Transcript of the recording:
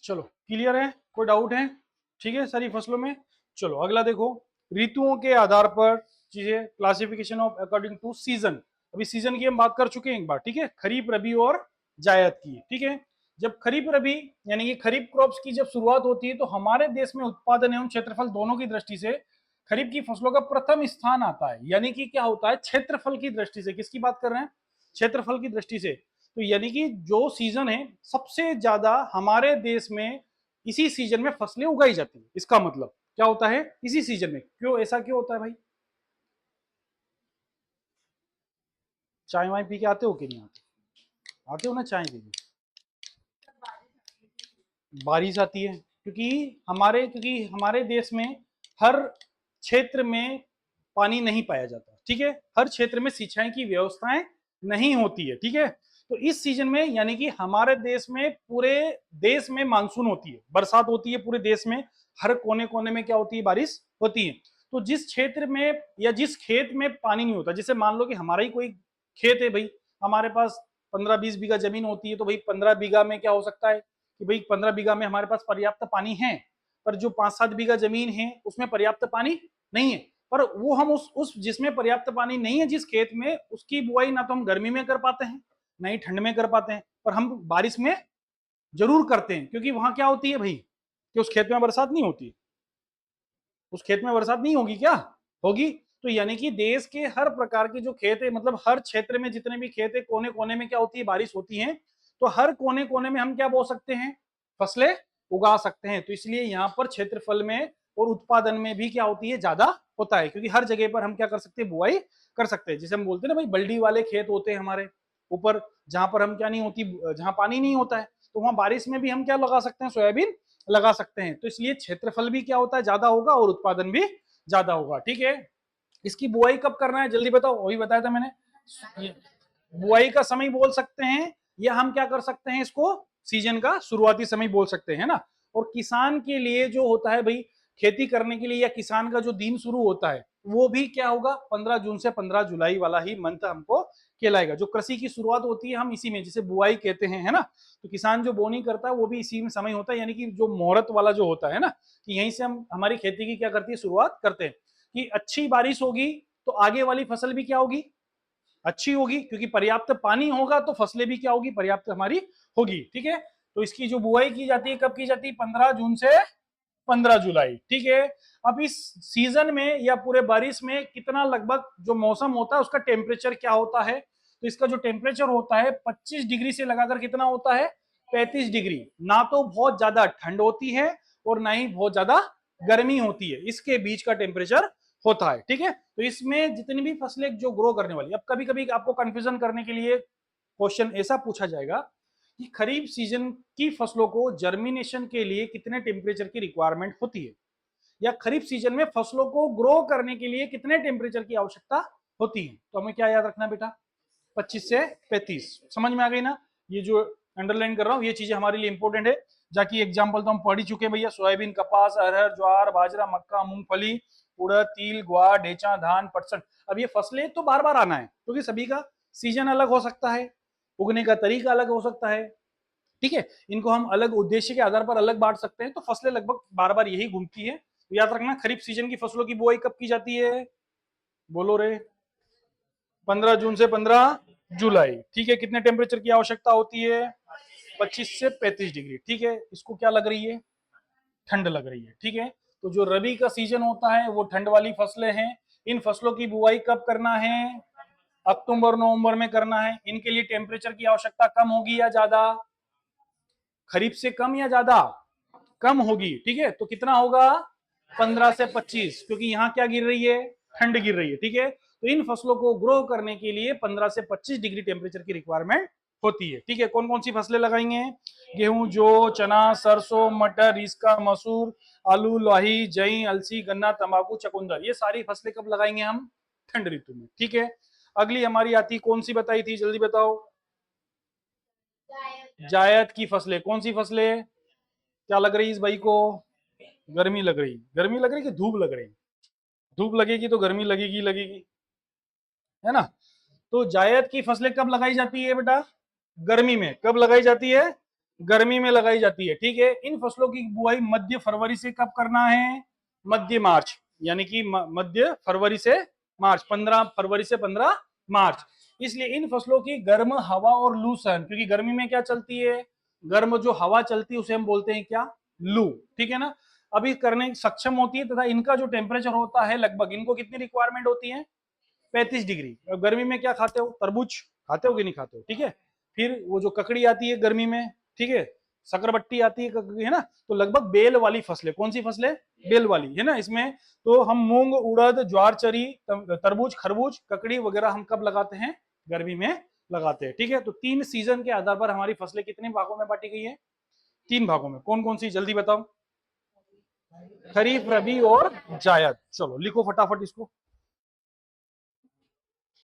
चलो क्लियर है, कोई डाउट है? ठीक है सारी फसलों में। चलो अगला देखो, ऋतुओं के आधार पर चीजें, classification of according to season. अभी सीजन की हम बात कर चुके हैं एक बार, ठीक है, खरीफ रबी और जायद की, ठीक है। जब खरीफ रबी यानी कि खरीफ क्रॉप्स की जब शुरुआत होती है तो हमारे देश में उत्पादन एवं क्षेत्रफल दोनों की दृष्टि से खरीफ की फसलों का प्रथम स्थान आता है। यानी कि क्या होता है, क्षेत्रफल की दृष्टि से, किसकी बात कर रहे हैं, क्षेत्रफल की दृष्टि से। तो यानी कि जो सीजन है सबसे ज्यादा हमारे देश में इसी सीजन में फसलें उगाई जाती है। इसका मतलब क्या होता है, इसी सीजन में। क्यों, ऐसा क्यों होता है भाई? चाय वाय पी के आते हो कि नहीं आते? आते हो ना चाय पी के? बारिश आती है क्योंकि हमारे देश में हर क्षेत्र में पानी नहीं पाया जाता, ठीक है, हर क्षेत्र में सिंचाई की व्यवस्थाएं नहीं होती है, ठीक है। तो इस सीजन में यानी कि हमारे देश में, पूरे देश में मानसून होती है, बरसात होती है पूरे देश में, हर कोने कोने में क्या होती है, बारिश होती है। तो जिस क्षेत्र में या जिस खेत में पानी नहीं होता, जैसे मान लो कि हमारा ही कोई खेत है भाई, हमारे पास 15-20 बीघा जमीन होती है, तो भाई 15 बीघा में क्या हो सकता है कि भाई 15 बीघा में हमारे पास पर्याप्त पानी है, पर जो 5-7 बीघा जमीन है उसमें पर्याप्त पानी नहीं है। पर वो हम उस जिसमें पर्याप्त पानी नहीं है, जिस खेत में, उसकी बुआई ना तो हम गर्मी में कर पाते हैं ना ही ठंड में कर पाते हैं, पर हम बारिश में जरूर करते हैं, क्योंकि वहां क्या होती है भाई कि उस खेत में बरसात नहीं होती। उस खेत में बरसात नहीं होगी क्या? होगी। तो यानी कि देश के हर प्रकार के जो खेत है, मतलब हर क्षेत्र में जितने भी खेत है, कोने कोने में क्या होती है, बारिश होती है। तो हर कोने कोने में हम क्या बो सकते हैं, फसलें उगा सकते हैं। तो इसलिए यहाँ पर क्षेत्रफल में और उत्पादन में भी क्या होती है, ज्यादा होता है, क्योंकि हर जगह पर हम क्या कर सकते हैं, बुआई कर सकते हैं। जैसे हम बोलते हैं ना भाई, बल्डी वाले खेत होते हैं हमारे ऊपर, जहां पर हम क्या नहीं होती, जहां पानी नहीं होता है, तो वहां बारिश में भी हम क्या लगा सकते हैं, सोयाबीन लगा सकते हैं। तो इसलिए क्षेत्रफल भी क्या होता है, ज्यादा होगा, और उत्पादन भी ज्यादा होगा, ठीक है। इसकी बुआई कब करना है, जल्दी बताओ, वही बताया था मैंने। बुआई का समय बोल सकते हैं, या हम क्या कर सकते हैं, इसको सीजन का शुरुआती समय बोल सकते हैं ना। और किसान के लिए जो होता है भाई, खेती करने के लिए या किसान का जो दिन शुरू होता है, वो भी क्या होगा, 15 जून से 15 जुलाई वाला ही मंथ हमको कहलाएगा। जो कृषि की शुरुआत होती है हम इसी में, जिसे बुआई कहते हैं, है ना। तो किसान जो बोनी करता है वो भी इसी में समय होता है, यानी कि जो मुहूर्त वाला जो होता है ना, कि यहीं से हम हमारी खेती की क्या करती है, शुरुआत करते हैं। कि अच्छी बारिश होगी तो आगे वाली फसल भी क्या होगी, अच्छी होगी, क्योंकि पर्याप्त पानी होगा तो फसलें भी क्या होगी, पर्याप्त हमारी होगी, ठीक है। तो इसकी जो बुआई की जाती है, कब की जाती है, 15 जून से 15 जुलाई, ठीक है। अब इस सीजन में या पूरे बारिश में कितना लगभग जो मौसम होता है उसका टेम्परेचर क्या होता है, तो इसका जो टेम्परेचर होता है 25 डिग्री से लगाकर कितना होता है, 35 डिग्री। ना तो बहुत ज्यादा ठंड होती है और ना ही बहुत ज्यादा गर्मी होती है, इसके बीच का टेम्परेचर होता है, ठीक है। तो इसमें जितनी भी फसलें जो ग्रो करने वाली, अब कभी कभी आपको कंफ्यूजन करने के लिए क्वेश्चन ऐसा पूछा जाएगा कि खरीफ सीजन की फसलों को जर्मिनेशन के लिए कितने टेम्परेचर की रिक्वायरमेंट होती है, या खरीफ सीजन में फसलों को ग्रो करने के लिए कितने टेम्परेचर की आवश्यकता होती है। तो हमें क्या याद रखना है बेटा, 25 से 35। समझ में आ गई ना? ये जो अंडरलाइन कर रहा हूँ ये चीजें हमारे लिए इंपॉर्टेंट है। जाकि एग्जाम्पल तो हम पढ़ ही चुके हैं भैया, सोयाबीन, कपास, अरहर, ज्वार, बाजरा, मक्का, मूंगफली, उड़द, तिल, ग्वार, ढेचा, धान, पटसन। अब ये फसलें तो बार बार आना है, क्योंकि सभी का सीजन अलग हो सकता है, उगने का तरीका अलग हो सकता है, ठीक है। इनको हम अलग उद्देश्य के आधार पर अलग बांट सकते हैं। तो फसलें लगभग बार बार यही घूमती है। तो याद रखना, खरीफ सीजन की फसलों की बुआई कब की जाती है, बोलो रे, 15 जून से 15 जुलाई, ठीक है। कितने टेम्परेचर की आवश्यकता होती है, 25 से 35 डिग्री, ठीक है। इसको क्या लग रही है, ठंड लग रही है, ठीक है। तो जो रबी का सीजन होता है वो ठंड वाली फसलें हैं। इन फसलों की बुआई कब करना है, अक्टूबर नवंबर में करना है। इनके लिए टेम्परेचर की आवश्यकता कम होगी या ज्यादा, खरीफ से कम या ज्यादा, कम होगी, ठीक है। तो कितना होगा, 15 से 25, क्योंकि यहाँ क्या गिर रही है, ठंड गिर रही है, ठीक है। तो इन फसलों को ग्रो करने के लिए 15 से 25 डिग्री टेम्परेचर की रिक्वायरमेंट होती है, ठीक है। कौन कौन सी फसलें लगाएंगे, गेहूं, जौ, चना, सरसों, मटर, इसका, मसूर, आलू, लाही, जई, अलसी, गन्ना, तंबाकू, चकुंदर, ये सारी फसलें कब लगाएंगे हम, ठंड ऋतु में, ठीक है। अगली हमारी आती, कौन सी बताई थी, जल्दी बताओ, जायद की फसलें। कौन सी फसलें, क्या लग रही है इस भाई को, गर्मी लग रही, गर्मी लग रही कि धूप लग रही, धूप लगेगी तो गर्मी लगेगी लगेगी, है ना। तो जायद की फसलें कब लगाई जाती है बेटा, गर्मी में। कब लगाई जाती है, गर्मी में लगाई जाती है, ठीक है। इन फसलों की बुआई मध्य फरवरी से कब करना है? मध्य मार्च, यानी कि मध्य फरवरी से मार्च, 15 फरवरी से 15 मार्च। इसलिए इन फसलों की गर्म हवा और लू सहन, क्योंकि गर्मी में क्या चलती है, गर्म जो हवा चलती है उसे हम बोलते हैं क्या? लू, ठीक है ना। अभी करने सक्षम होती है, तथा इनका जो टेम्परेचर होता है लगभग, इनको कितनी रिक्वायरमेंट होती है? 35 डिग्री। गर्मी में क्या खाते हो? तरबूज खाते हो कि नहीं खाते हो, ठीक है। फिर वो जो ककड़ी आती है गर्मी में, ठीक है, शकरबट्टी आती है ना। तो लगभग बेल वाली फसलें, कौन सी फसलें? बेल वाली, है ना। इसमें तो हम मूंग, उड़द, ज्वार, चरी, तरबूज, खरबूज, ककड़ी वगैरह हम कब लगाते हैं? गर्मी में लगाते हैं, ठीक है। तो 3 सीजन के आधार पर हमारी फसलें कितने भागों में बांटी गई है? 3 भागों में। कौन कौन सी, जल्दी बताओ। खरीफ, रबी और जायद। चलो लिखो फटाफट इसको।